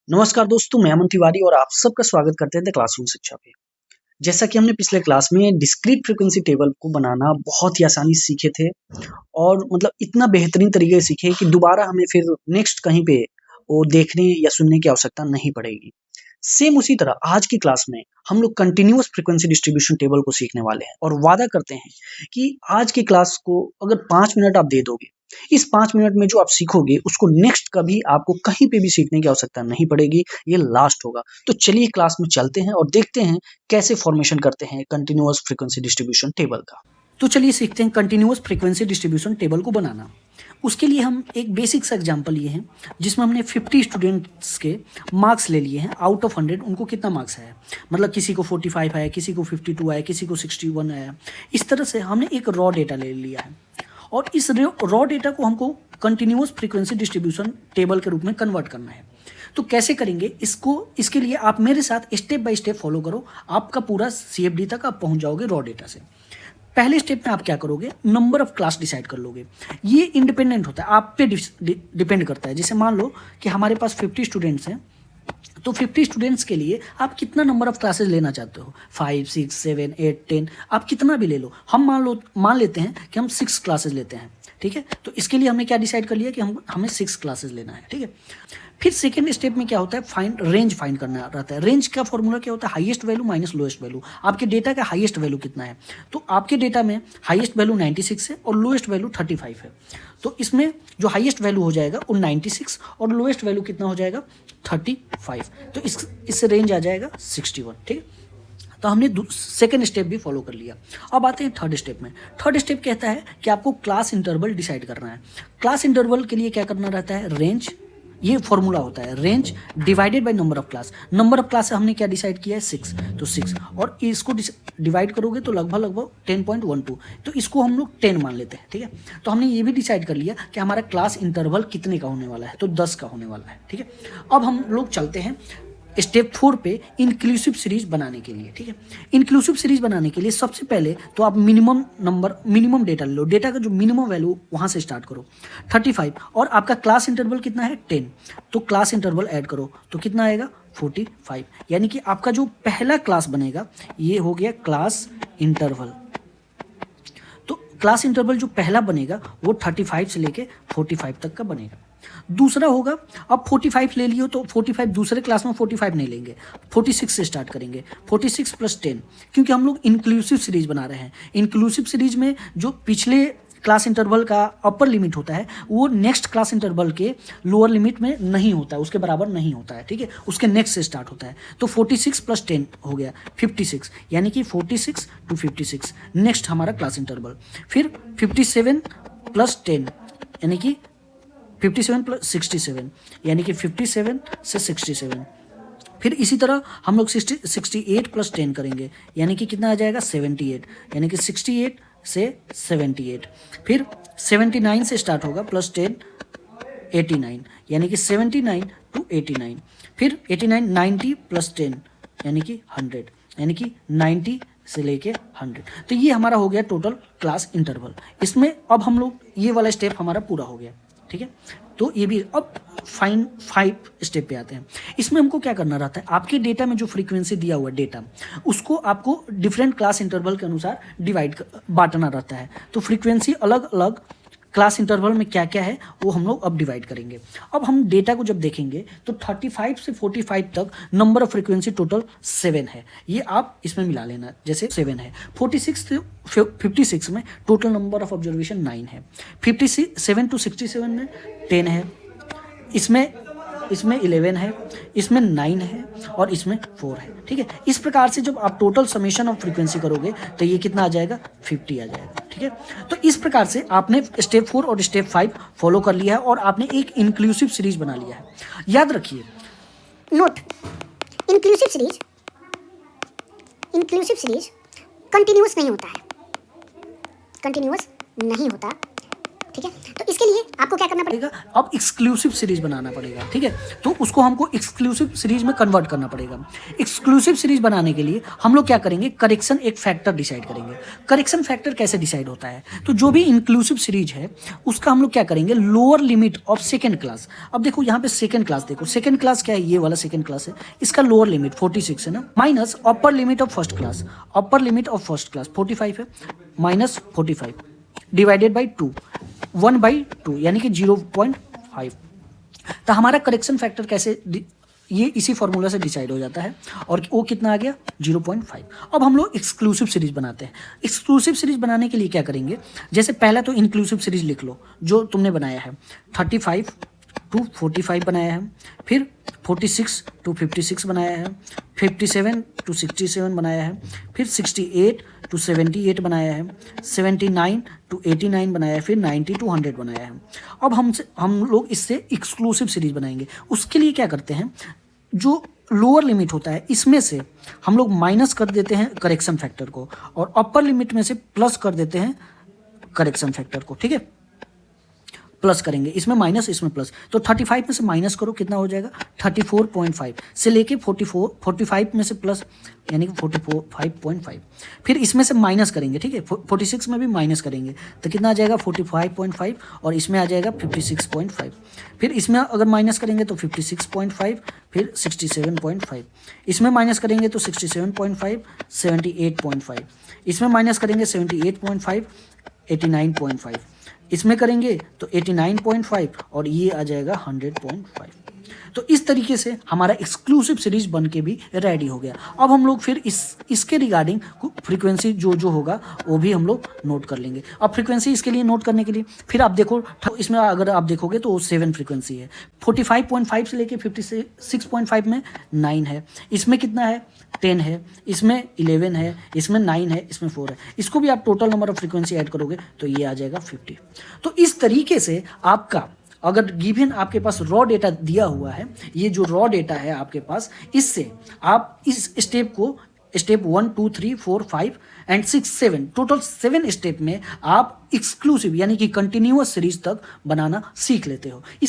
नमस्कार दोस्तों, मैं अमन तिवारी और आप सबका स्वागत करते हैं द क्लासरूम शिक्षा पे। जैसा कि हमने पिछले क्लास में डिस्क्रीट फ्रीक्वेंसी टेबल को बनाना बहुत ही आसानी से सीखे थे और मतलब इतना बेहतरीन तरीके से सीखे कि दोबारा हमें फिर नेक्स्ट कहीं पे वो देखने या सुनने की आवश्यकता नहीं पड़ेगी। सेम उसी तरह आज की क्लास में हम लोग कंटिन्यूअस फ्रीक्वेंसी डिस्ट्रीब्यूशन टेबल को सीखने वाले हैं और वादा करते हैं कि आज की क्लास को अगर 5 मिनट आप दे दोगे, इस 5 मिनट में जो आप सीखोगे उसको नेक्स्ट कभी आपको कहीं पे भी सीखने की आवश्यकता नहीं पड़ेगी, ये लास्ट होगा। तो चलिए क्लास में चलते हैं और देखते हैं कैसे फॉर्मेशन करते हैं कंटिन्यूअस फ्रीक्वेंसी डिस्ट्रीब्यूशन टेबल का। तो चलिए सीखते हैं कंटिन्यूअस फ्रीक्वेंसी डिस्ट्रीब्यूशन टेबल को बनाना। उसके लिए हम एक बेसिक सा एग्जांपल लिए हैं जिसमें हमने 50 स्टूडेंट्स के मार्क्स ले लिए हैं। आउट ऑफ 100 उनको कितना मार्क्स आया, मतलब किसी को 45 आया, किसी को 52 आया, किसी को 61 आया। इस तरह से हमने एक रॉ डेटा ले लिया है और इस रॉ डेटा को हमको कंटिन्यूअस फ्रीक्वेंसी डिस्ट्रीब्यूशन टेबल के रूप में कन्वर्ट करना है। तो कैसे करेंगे इसके लिए आप मेरे साथ स्टेप बाय स्टेप फॉलो करो, आपका पूरा CFD तक आप पहुंच जाओगे रॉ डेटा से। पहले स्टेप में आप क्या करोगे, नंबर ऑफ क्लास डिसाइड कर लोगे। ये इंडिपेंडेंट होता है, आप पे डिपेंड करता है। जैसे मान लो कि हमारे पास 50 स्टूडेंट्स हैं, तो 50 स्टूडेंट्स के लिए आप कितना नंबर ऑफ क्लासेस लेना चाहते हो, 5, 6, 7, 8, 10, आप कितना भी ले लो। हम मान लेते हैं कि हम 6 क्लासेस लेते हैं, ठीक है। तो इसके लिए हमने क्या डिसाइड कर लिया कि हमें 6 क्लासेस लेना है, ठीक है। फिर सेकेंड स्टेप में क्या होता है, रेंज फाइंड करना रहता है। रेंज का फॉर्मूला क्या होता है, highest value minus lowest value. आपके डेटा का हाईएस्ट वैल्यू कितना है, तो आपके डेटा में हाईएस्ट वैल्यू 96 है और लोएस्ट वैल्यू 35 है। तो इसमें जो हाईएस्ट वैल्यू हो जाएगा वो 96 और लोएस्ट वैल्यू कितना हो जाएगा 35। तो इससे रेंज आ जाएगा 61, ठीक है। तो हमने सेकेंड स्टेप भी फॉलो कर लिया। अब आते हैं थर्ड स्टेप में। थर्ड स्टेप कहता है कि आपको क्लास इंटरवल डिसाइड करना है। क्लास इंटरवल के लिए क्या करना रहता है, रेंज, ये फॉर्मूला होता है range divided by number of class. Number of class से हमने क्या डिसाइड किया है 6, तो 6 और इसको डिवाइड करोगे तो लगभग 10.12, तो इसको हम लोग 10 मान लेते हैं, ठीक है। तो हमने ये भी डिसाइड कर लिया कि हमारा क्लास इंटरवल कितने का होने वाला है, तो 10 का होने वाला है, ठीक है। अब हम लोग चलते हैं स्टेप 4 पे इंक्लूसिव सीरीज बनाने के लिए, ठीक है। इंक्लूसिव सीरीज बनाने के लिए सबसे पहले तो आप मिनिमम डेटा ले लो। डेटा का जो मिनिमम वैल्यू वहाँ से स्टार्ट करो 35 और आपका क्लास इंटरवल कितना है 10, तो क्लास इंटरवल ऐड करो तो कितना आएगा 45। यानी कि आपका जो पहला क्लास बनेगा ये हो गया क्लास इंटरवल। तो क्लास इंटरवल जो पहला बनेगा वो 35 से लेके 45 तक का बनेगा। दूसरा होगा, अब 45 ले लियो तो 45 दूसरे क्लास में 45 नहीं लेंगे, 46 से स्टार्ट करेंगे, 46 + 10, क्योंकि हम लोग इंक्लूसिव सीरीज बना रहे हैं। इंक्लूसिव सीरीज में जो पिछले क्लास इंटरवल का अपर लिमिट होता है वो नेक्स्ट क्लास इंटरवल के लोअर लिमिट में नहीं होता है, उसके बराबर नहीं होता है, ठीक है। उसके नेक्स्ट से स्टार्ट होता है। तो 46 + 10 हो गया 56, यानी कि 46 to 56 नेक्स्ट हमारा क्लास इंटरवल। फिर 57 + 10 यानी कि 57 + 67 यानी कि 57 से 67। फिर इसी तरह हम लोग 68 + 10 करेंगे, यानी कि कितना आ जाएगा 78, यानी कि 68 से 78। फिर 79 से स्टार्ट होगा +10 89, यानी कि 79 to 89। फिर 89 90 + 10 यानी कि 100, यानी कि 90 से लेके 100। तो ये हमारा हो गया टोटल क्लास इंटरवल। इसमें अब हम लोग ये वाला स्टेप हमारा पूरा हो गया, ठीक है। तो ये भी अब 5 स्टेप पे आते हैं। इसमें हमको क्या करना रहता है, आपके डेटा में जो फ्रीक्वेंसी दिया हुआ डेटा उसको आपको डिफरेंट क्लास इंटरवल के अनुसार बांटना रहता है। तो फ्रीक्वेंसी अलग अलग क्लास इंटरवल में क्या क्या है वो हम लोग अब डिवाइड करेंगे। अब हम डेटा को जब देखेंगे तो 35 से 45 तक नंबर ऑफ फ्रीक्वेंसी टोटल 7 है, ये आप इसमें मिला लेना। जैसे 7 है, 46 से 56 में टोटल नंबर ऑफ ऑब्जर्वेशन 9 है, 57 to 67 में 10 है, इसमें 11 है, इसमें 9 है और इसमें 4 है, ठीक है। इस प्रकार से जब आप टोटल समेशन ऑफ फ्रीक्वेंसी करोगे तो ये कितना आ जाएगा 50 आ जाएगा, ठीक है। तो इस प्रकार से आपने स्टेप 4 और स्टेप 5 फॉलो कर लिया है और आपने एक इंक्लूसिव सीरीज बना लिया है। याद रखिए, नोट, इंक्लूसिव सीरीज कंटिन्यूअस नहीं होता है, ठीक है, तो इसके लिए आपको क्या करना पड़ेगा? अब एक्सक्लूसिव सीरीज बनाना पड़ेगा, ठीक है। तो उसको हमको एक्सक्लूसिव सीरीज में कन्वर्ट करना पड़ेगा। एक्सक्लूसिव सीरीज बनाने के लिए हम लोग क्या करेंगे, करेक्शन एक फैक्टर डिसाइड करेंगे। करेक्शन फैक्टर कैसे डिसाइड होता है, तो जो भी इंक्लूसिव सीरीज है उसका हम लोग क्या करेंगे, lower limit of second class. अब देखो यहाँ पे सेकेंड क्लास, देखो सेकेंड क्लास क्या है, ये वाला सेकेंड क्लास है, इसका लोअर लिमिट 46 है ना, minus upper limit of first class, upper limit of first class 45 है, माइनस 45 डिवाइडेड बाई 2, 1/2 यानी कि 0.5। तो हमारा करेक्शन फैक्टर कैसे, ये इसी फॉर्मूला से डिसाइड हो जाता है, और वो कितना आ गया 0.5। अब हम लोग एक्सक्लूसिव सीरीज बनाते हैं। एक्सक्लूसिव सीरीज बनाने के लिए क्या करेंगे, जैसे पहला तो इंक्लूसिव सीरीज लिख लो जो तुमने बनाया है, 35 to 45 बनाया है, फिर 46 to 56 बनाया है, 57 to 67 बनाया है, फिर 68 to 78 बनाया है, 79 to 89 बनाया है, फिर 90 to 100 बनाया है। अब हम लोग इससे एक्सक्लूसिव सीरीज बनाएंगे। उसके लिए क्या करते हैं, जो लोअर लिमिट होता है इसमें से हम लोग माइनस कर देते हैं करेक्शन फैक्टर को, और अपर लिमिट में से प्लस कर देते हैं करेक्शन फैक्टर को, ठीक है। प्लस करेंगे, इसमें माइनस इसमें प्लस, तो 35 में से माइनस करो कितना हो जाएगा 34.5 से लेके 45 में से प्लस यानी कि 45.5, फिर इसमें से माइनस करेंगे, ठीक है। 46 में भी माइनस करेंगे तो कितना आ जाएगा 45.5, और इसमें आ जाएगा 56.5, फिर इसमें अगर माइनस करेंगे तो 56.5, फिर 67.5, इसमें माइनस करेंगे तो 67.5, 78.5, इसमें माइनस करेंगे 78.5, 89.5, इसमें करेंगे तो 89.5, और ये आ जाएगा 100.5। तो इस तरीके से हमारा एक्सक्लूसिव सीरीज बन के भी रेडी हो गया। अब हम लोग फिर इसके रिगार्डिंग फ्रीक्वेंसी जो होगा वो भी हम लोग नोट कर लेंगे। अब फ्रीक्वेंसी इसके लिए नोट करने के लिए फिर आप देखो, इसमें अगर आप देखोगे तो 7 फ्रीक्वेंसी है, 45.5 से लेके 56.5 में 9 है, इसमें कितना है 10 है, इसमें 11 है, इसमें 9 है, इसमें 4 है। इसको भी आप total number of frequency add करोगे तो ये आ जाएगा 50। तो इस तरीके से आपका अगर गिवन आपके पास रॉ डेटा दिया हुआ है, ये जो रॉ डेटा है आपके पास, इससे आप इस स्टेप को स्टेप 1 2 3 4 5 एंड 6 7 टोटल 7 स्टेप में आप एक्सक्लूसिव यानी कि कंटिन्यूअस सीरीज तक बनाना सीख लेते हो।